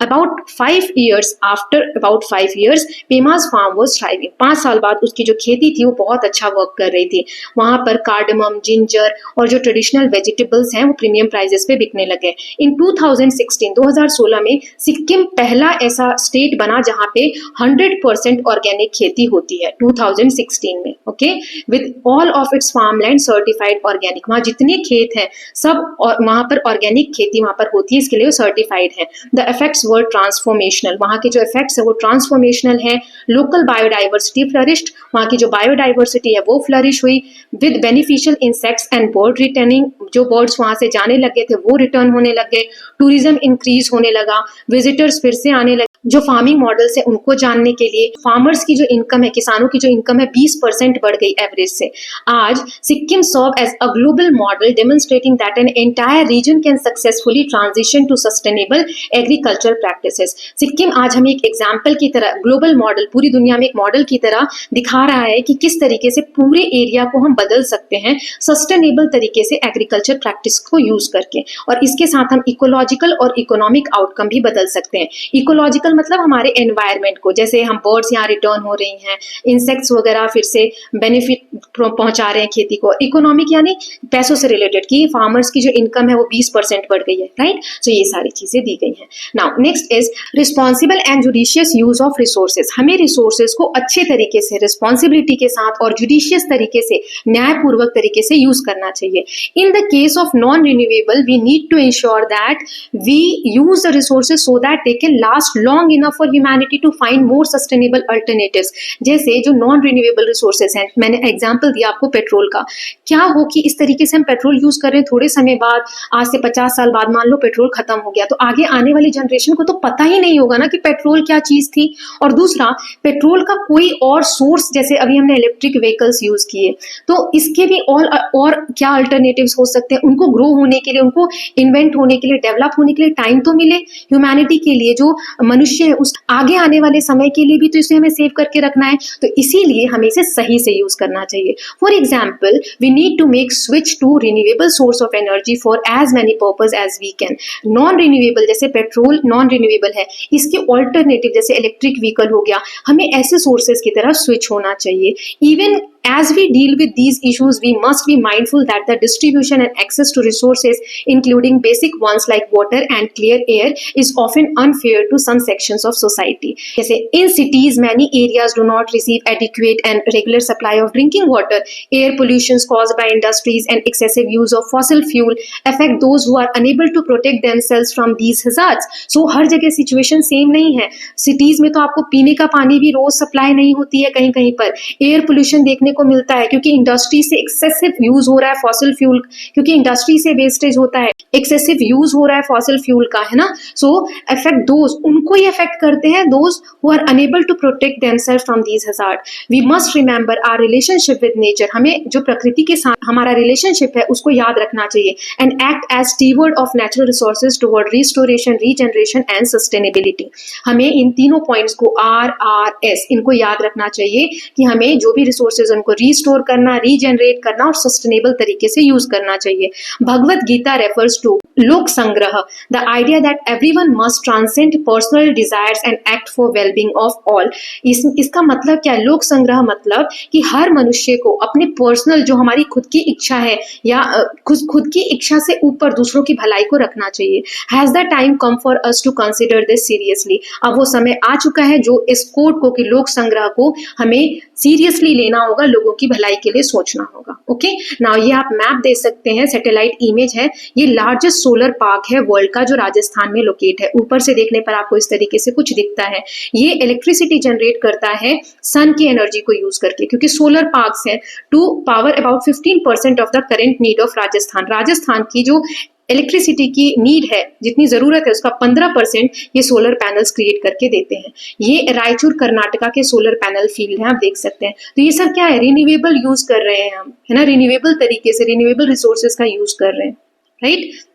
S1: About 5 years, Pema's farm was thriving. 5 साल बाद उसकी जो खेती थी वो बहुत अच्छा वर्क कर रही थी। वहां पर कार्डमम, जिंजर और जो ट्रेडिशनल वेजिटेबल्स हैं वो प्रीमियम प्राइजेस पे बिकने लगे। इन 2016 में सिक्किम पहला ऐसा स्टेट बना जहां पे 100% ऑर्गेनिक खेती होती है 2016 में। Okay, with all of its farmland certified organic. वहां जितने खेत हैं सब वहां पर ऑर्गेनिक खेती वहां पर होती है, इसके लिए वो सर्टिफाइड है। द इफेक्ट्स वर ट्रांसफॉर्मेशनल, वहां के जो इफेक्ट्स है वो ट्रांसफॉर्मेशनल है। लोकल बायोडाइवर्सिटी फ्लरिश्ड, वहां की जो बायोडाइवर्सिटी है वो फ्लरिश हुई। With beneficial insects and bird returning, जो बर्ड्स वहां से जाने लगे थे वो रिटर्न होने लगे। टूरिज्म इंक्रीज होने लगा, विजिटर्स फिर से आने लगे जो फार्मिंग मॉडल्स है उनको जानने के लिए। फार्मर्स की जो इनकम है, किसानों की जो इनकम है 20% बढ़ गई एवरेज से। आज Sikkim serve as a global model demonstrating that an entire region can successfully transition to sustainable agriculture practices. Sikkim आज हमें एक एग्जाम्पल की तरह, ग्लोबल मॉडल, पूरी दुनिया में एक मॉडल की तरह दिखा रहा है कि किस तरीके से पूरे एरिया को हम बदल सकते हैं सस्टेनेबल तरीके से एग्रीकल्चर प्रैक्टिस को यूज करके, और इसके साथ हम इकोलॉजिकल और इकोनॉमिक आउटकम भी बदल सकते हैं। इकोलॉजिकल मतलब हमारे एनवायरनमेंट को, जैसे हम बर्ड्स यहाँ रिटर्न हो रही हैं, इंसेक्ट्स वगैरह फिर से बेनिफिट पहुंचा रहे हैं खेती को। इकोनॉमिक यानी पैसों से रिलेटेड कि फार्मर्स की जो इनकम है वो 20% बढ़ गई है, राइट? सो ये सारी चीजें दी गई हैं। Now next is responsible and judicious use of resources. हमें रिसोर्सेज को अच्छे तरीके से, रिस्पॉन्सिबिलिटी के साथ और जुडिशियस तरीके से, न्यायपूर्वक तरीके से यूज करना चाहिए। In the case of non renewable we need to ensure that we use the resources so that they can last long enough for humanity to find more sustainable alternatives। जैसे जो नॉन रिन्यूएबल रिसोर्सेज हैं, मैंने एग्जांपल दिया आपको पेट्रोल का। क्या हो कि इस तरीके से हम पेट्रोल यूज कर रहे हैं, थोड़े समय बाद, आज से 50 साल बाद मान लो पेट्रोल खत्म हो गया, तो आगे आने वाली जनरेशन को तो पता ही नहीं होगा ना कि पेट्रोल क्या चीज थी। और दूसरा, पेट्रोल का कोई और सोर्स, जैसे अभी हमने इलेक्ट्रिक व्हीकल्स यूज किए, तो इसके भी और क्या अल्टरनेटिव्स हो सकते हैं, उनको ग्रो होने के लिए, उनको इन्वेंट होने के लिए, डेवलप होने के लिए टाइम तो मिले ह्यूमैनिटी के लिए। जो मनुष्य है उस आगे आने वाले समय के लिए भी तो इसे हमें सेव करके रखना है, तो इसीलिए हमें इसे सही से यूज करना चाहिए। For example, we need to make switch to renewable source of energy for as many purpose as we can. Non renewable, जैसे पेट्रोल नॉन रिन्यूएबल है, इसके ऑल्टरनेटिव जैसे इलेक्ट्रिक व्हीकल हो गया, हमें ऐसे सोर्सेज की तरफ स्विच होना चाहिए। Even as we deal with these issues, we must be mindful that the distribution and access to resources, including basic ones like water and clear air, is often unfair to some sections of society. जैसे in cities, many areas do not receive adequate and regular supply of drinking water. Air pollution caused by industries and excessive use of fossil fuel affect those who are unable to protect themselves from these hazards. So हर जगह situation same नहीं है। Cities में तो आपको पीने का पानी भी रोज सप्लाई नहीं होती है, कहीं कहीं पर एयर पोल्यूशन देखने को मिलता है क्योंकि इंडस्ट्री से एक्सेसिव यूज हो रहा है फॉसिल फ्यूल, क्योंकि इंडस्ट्री से वेस्टेज होता है, एक्सेसिव यूज हो रहा है फॉसिल फ्यूल का, है ना। सो अफेक्ट दोज, उनको ही अफेक्ट करते हैं, those who are unable to protect themselves from these hazard. We must remember our relationship with nature, हमें जो प्रकृति के साथ हमारा रिलेशनशिप है उसको याद रखना चाहिए। And act as steward of natural resources toward restoration, regeneration and sustainability. हमें इन तीनों पॉइंट्स को RRS इनको याद रखना चाहिए कि हमें जो भी रिसोर्सेज उनको रिस्टोर करना, रीजनरेट करना और सस्टेनेबल तरीके से यूज करना चाहिए। भगवत गीता रेफर्स टू लोक संग्रह, the idea that everyone must transcend personal desires and act for wellbeing of all. इसका मतलब क्या है? लोक संग्रह मतलब कि हर मनुष्य को अपने पर्सनल जो हमारी खुद की इच्छा है या खुद की इच्छा से ऊपर दूसरों की भलाई को रखना चाहिए। Has the time come for us to consider this seriously. अब वो समय आ चुका है जो इस कोड को कि लोक संग्रह को हमें सीरियसली लेना होगा, लोगों की भलाई के लिए सोचना होगा। ओके, नाउ ये आप मैप दे सकते हैं, सैटेलाइट इमेज है, ये लार्जेस्ट सोलर पार्क है वर्ल्ड का जो राजस्थान में लोकेट है। ऊपर से देखने पर आपको इस तरीके से कुछ दिखता है। ये इलेक्ट्रिसिटी जनरेट करता है सन की एनर्जी को यूज करके, क्योंकि सोलर पार्क्स हैं to power about 15% of the current need of Rajasthan. Rajasthan की जो इलेक्ट्रिसिटी की नीड है, जितनी जरूरत है, उसका 15% ये सोलर पैनल्स क्रिएट करके देते हैं। ये रायचूर कर्नाटका के सोलर पैनल फील्ड है, आप देख सकते हैं। तो ये सब क्या है? रिन्यूएबल यूज कर रहे हैं हम, है ना, रिन्यूएबल तरीके से रिन्यूएबल रिसोर्सेज का यूज कर रहे हैं, राइट।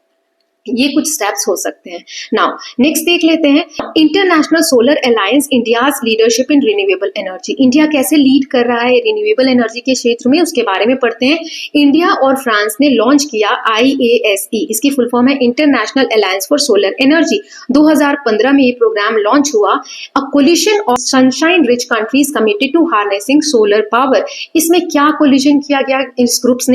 S1: ये कुछ स्टेप्स हो सकते हैं। नाउ नेक्स्ट देख लेते हैं, international solar alliance India's leadership in renewable energy. India कैसे लीड कर रहा है रिन्यूएबल एनर्जी के क्षेत्र में, उसके बारे में पढ़ते हैं। इंडिया और फ्रांस ने लॉन्च किया IASE, इसकी फुल फॉर्म है international alliance for solar energy. 2015 में ये प्रोग्राम लॉन्च हुआ। A coalition of sunshine rich countries committed to harnessing solar power. इसमें क्या कोलिशन किया गया? इन ग्रुप्स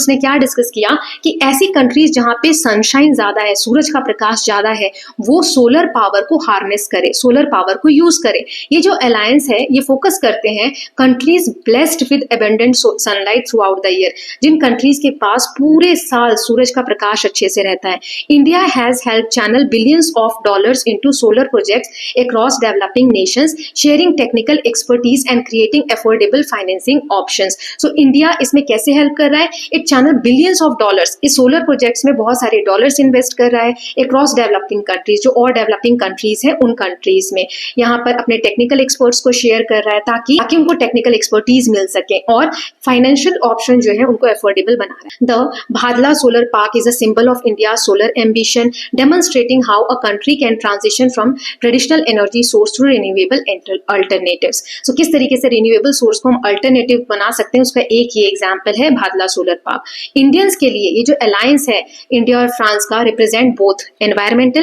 S1: ने क्या डिस्कस किया कि ऐसी कंट्रीज जहां पे सनशाइन ज्यादा है, सूरज का प्रकाश ज्यादा है, वो सोलर पावर को हार्नेस करे, सोलर पावर को यूज करे। ये जो अलायंस है ये फोकस करते हैं countries blessed with abundant sunlight throughout the year, जिन कंट्रीज के पास पूरे साल सूरज का प्रकाश अच्छे से रहता है। India has help channel billions of dollars into solar projects across developing Nations, sharing technical expertise and creating affordable financing options. So India इसमें कैसे हेल्प कर रहा है? It channel billions of dollars, इस सोलर प्रोजेक्ट्स में बहुत सारे डॉलर्स इन्वेस्ट कर रहा है अक्रॉस डेवलपिंग कंट्रीज, जो और डेवलपिंग कंट्रीज हैं उन कंट्रीज में। यहाँ पर अपने टेक्निकल एक्सपर्ट्स को शेयर कर रहा है ताकि उनको टेक्निकल एक्सपर्टीज मिल सके और फाइनेंशियल ऑप्शन जो है उनको अफोर्डेबल बना रहा है। The Bhadla solar park is a symbol of India solar ambition, demonstrating how a country can transition from traditional energy source to renewable alternatives. So किस तरीके से रिन्यूएबल सोर्स को हम अल्टरनेटिव बना सकते हैं, उसका एक ये एग्जाम्पल है भादला सोलर पार्क। इंडियंस के लिए ये जो अलायंस है इंडिया और फ्रांस का, represent both environmental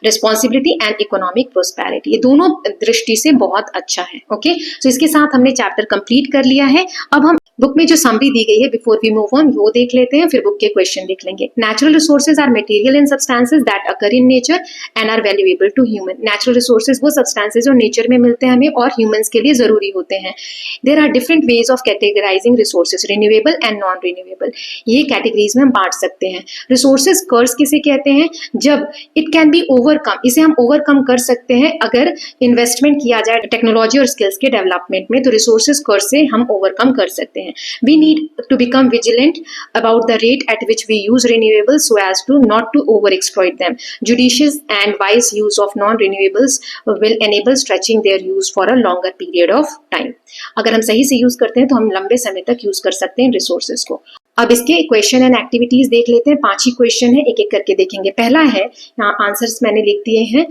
S1: responsibility and economic prosperity. ये दोनों दृष्टि से बहुत अच्छा है। ओके, सो इसके साथ हमने चैप्टर कंप्लीट कर लिया है। अब हम बुक में जो समरी दी गई है बिफोर वी मूव ऑन वो देख लेते हैं, फिर बुक के क्वेश्चन देख लेंगे। Natural resources are material and substances that occur in nature and are valuable to human. Natural resources वो सब्सटेंसेज जो नेचर में मिलते हैं हमें और ह्यूमंस के लिए जरूरी होते हैं। There are different ways of categorizing resources, renewable and non renewable. ये कैटेगरीज में हम बांट सकते हैं। रिसोर्सेज कर्स किसे कहते हैं? जब इट कैन बी ओवरकम, इसे हम ओवरकम कर सकते हैं अगर इन्वेस्टमेंट किया जाए टेक्नोलॉजी और स्किल्स के डेवलपमेंट में, तो रिसोर्सेज कर्स से हम ओवरकम कर सकते हैं। We need to become vigilant about the rate at which we use renewables so as to not to overexploit them. Judicious and wise use of non-renewables will enable stretching their use for a longer period of time. अगर हम सही से यूज करते हैं तो हम लंबे समय तक यूज कर सकते हैं रिसोर्सेज को। अब इसके क्वेश्चन एंड एक्टिविटीज देख लेते हैं। 5 ही क्वेश्चन है, एक एक करके देखेंगे। पहला है, यहाँ आंसर्स मैंने लिख दिए हैं।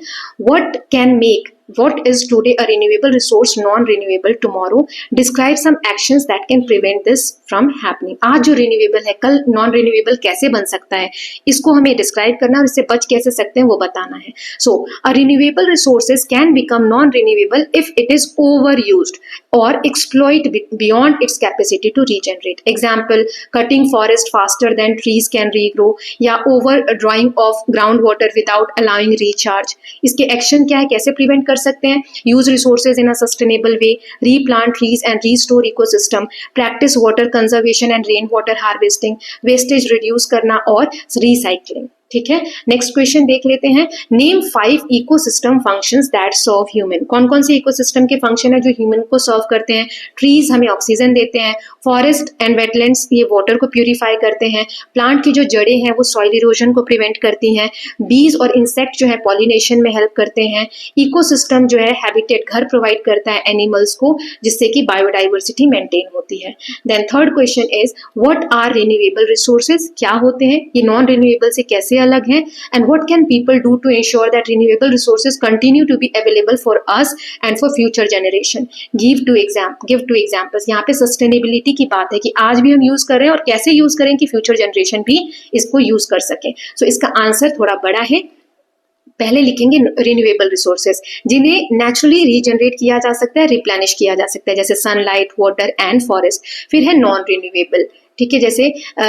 S1: What is today a renewable resource non-renewable tomorrow? Describe some actions that can prevent this from happening. आज जो renewable है कल non-renewable कैसे बन सकता है, इसको हमें describe करना और इससे बच कैसे सकते हैं वो बताना है। So, a renewable resources can become non-renewable if it is overused or exploit beyond its capacity to regenerate. Example, cutting forest faster than trees can regrow या overdrawing of groundwater without allowing recharge. इसके action क्या है, कैसे prevent कर सकते हैं? Use resources in a sustainable way, replant trees and restore ecosystem, practice water conservation and rain water harvesting, wastage reduce करना और रिसाइकलिंग। ठीक है, नेक्स्ट क्वेश्चन देख लेते हैं। Name 5 ecosystem functions that serve human. कौन कौन से इकोसिस्टम के फंक्शन है जो ह्यूमन को सर्व करते हैं? ट्रीज हमें ऑक्सीजन देते हैं, फॉरेस्ट एंड वेटलैंड्स ये वाटर को प्यूरिफाई करते हैं, प्लांट की जो जड़ें हैं वो सॉइल इरोजन को प्रिवेंट करती हैं, बीज और इंसेक्ट जो है पॉलिनेशन में हेल्प करते हैं, इकोसिस्टम जो है हैबिटेट घर प्रोवाइड करता है एनिमल्स को जिससे कि बायोडाइवर्सिटी मेंटेन होती है। Then third question is what are renewable resources, क्या होते हैं ये, नॉन रिन्यूएबल से कैसे अलग है, and what can people do to ensure that renewable resources continue to be available for us and for future generation. Give two examples. यहाँ पे सस्टेनेबिलिटी की बात है कि आज भी हम यूज कर रहे हैं और कैसे यूज करें कि फ्यूचर जनरेशन भी इसको यूज कर सके। सो इसका आंसर थोड़ा बड़ा है। पहले लिखेंगे रिन्यूएबल रिसोर्सेज जिन्हें नेचुरली रीजनरेट किया जा सकता है, रिप्लेनिश किया जा सकता है, जैसे सनलाइट, वाटर एंड फॉरेस्ट। फिर है नॉन रिन्यूएबल, ठीक है, जैसे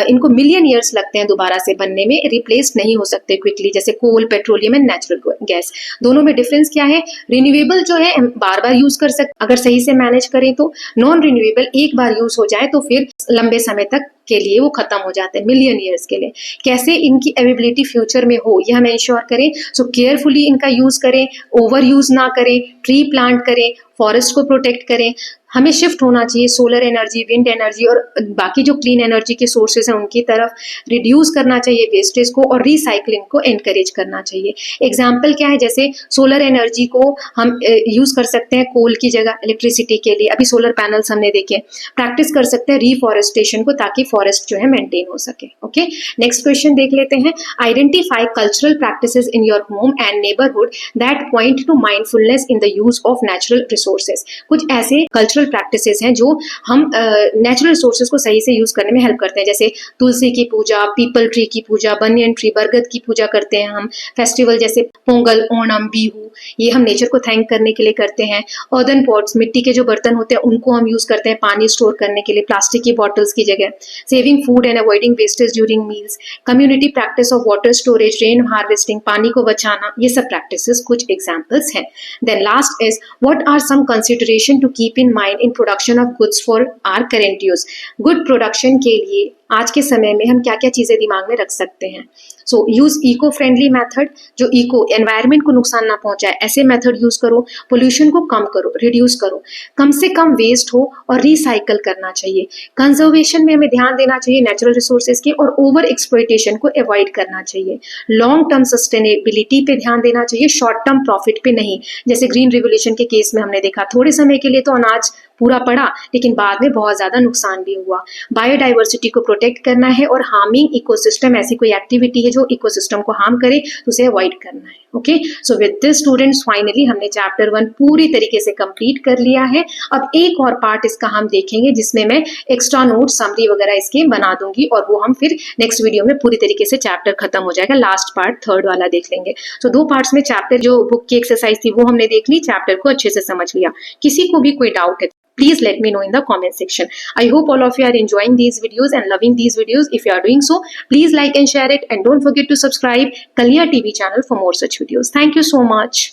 S1: इनको मिलियन ईयर्स लगते हैं दोबारा से बनने में, रिप्लेस नहीं हो सकते क्विकली, जैसे कोल, पेट्रोलियम एंड नेचुरल गैस। दोनों में डिफरेंस क्या है? रिन्यूएबल जो है बार बार यूज कर सकते अगर सही से मैनेज करें तो, नॉन रिन्यूएबल एक बार यूज हो जाए तो फिर लंबे समय तक के लिए वो खत्म हो जाते हैं, मिलियन ईयर्स के लिए। कैसे इनकी अवेलेबिलिटी फ्यूचर में हो ये हमें इंश्योर करें। सो केयरफुली इनका यूज करें, ओवर यूज ना करें, ट्री प्लांट करें, फॉरेस्ट को प्रोटेक्ट करें। हमें शिफ्ट होना चाहिए सोलर एनर्जी, विंड एनर्जी और बाकी जो क्लीन एनर्जी के सोर्सेज हैं उनकी तरफ। रिड्यूस करना चाहिए वेस्टेज को और रिसाइकलिंग को एनकरेज करना चाहिए। एग्जाम्पल क्या है? जैसे सोलर एनर्जी को हम यूज कर सकते हैं कोल की जगह इलेक्ट्रिसिटी के लिए, अभी सोलर पैनल्स हमने देखे। प्रैक्टिस कर सकते हैं रिफॉरेस्टेशन को ताकि फॉरेस्ट जो है मेंटेन हो सके। ओके, नेक्स्ट क्वेश्चन देख लेते हैं। Identify cultural practices in your home and neighbourhood that point two mindfulness in the use of natural resources. कुछ ऐसे कल्चरल प्रैक्टिसेस हैं जो हम नेचुरल रिसोर्सेज को सही से यूज करने में हेल्प करते हैं, जैसे तुलसी की पूजा, पीपल ट्री की पूजा, बनियन ट्री, बरगद की पूजा करते हैं हम। फेस्टिवल जैसे पोंगल, ओणम, बिहू ये हम नेचर को थैंक करने के लिए करते हैं। अर्दन पॉट्स, मिट्टी के जो बर्तन होते हैं उनको हम यूज करते हैं पानी स्टोर करने के लिए, प्लास्टिक की बॉटल्स की जगह। Saving food and avoiding wastage during meals, community practice of water storage, rain harvesting, पानी को बचाना, ये सब प्रैक्टिसेस कुछ एग्जाम्पल्स हैं। Then last is what are some consideration to keep in mind in production of goods for our current use। Good production के लिए आज के समय में हम क्या क्या चीजें दिमाग में रख सकते हैं? सो यूज इको फ्रेंडली मेथड, जो इको एनवायरनमेंट को नुकसान ना पहुंचाए ऐसे मेथड यूज करो। पोल्यूशन को कम करो, रिड्यूस करो, कम से कम वेस्ट हो और रिसाइकल करना चाहिए। कंजर्वेशन में हमें ध्यान देना चाहिए नेचुरल रिसोर्सेज के और ओवर एक्सप्लॉइटेशन को अवॉइड करना चाहिए। लॉन्ग टर्म सस्टेनेबिलिटी पे ध्यान देना चाहिए, शॉर्ट टर्म प्रॉफिट पे नहीं। जैसे ग्रीन रिवोल्यूशन के केस में हमने देखा थोड़े समय के लिए तो अनाज पूरा पड़ा लेकिन बाद में बहुत ज्यादा नुकसान भी हुआ। बायोडाइवर्सिटी को प्रोटेक्ट करना है और हार्मिंग इकोसिस्टम, ऐसी कोई एक्टिविटी है जो इकोसिस्टम को हार्म करे तो उसे अवॉइड करना है। Okay, so with this students finally हमने चैप्टर 1 पूरी तरीके से कंप्लीट कर लिया है। अब एक और पार्ट इसका हम देखेंगे जिसमें मैं एक्स्ट्रा नोट, समरी वगैरह इसके बना दूंगी और वो हम फिर नेक्स्ट वीडियो में पूरी तरीके से चैप्टर खत्म हो जाएगा। लास्ट पार्ट थर्ड वाला देख लेंगे। सो 2 पार्ट्स में चैप्टर जो बुक की एक्सरसाइज थी वो हमने देख ली, चैप्टर को अच्छे से समझ लिया। किसी को भी कोई डाउट है please let me know in the comment section. I hope all of you are enjoying these videos and loving these videos. If you are doing so, please like and share it and don't forget to subscribe Kalyan TV channel for more such videos. Thank you so much.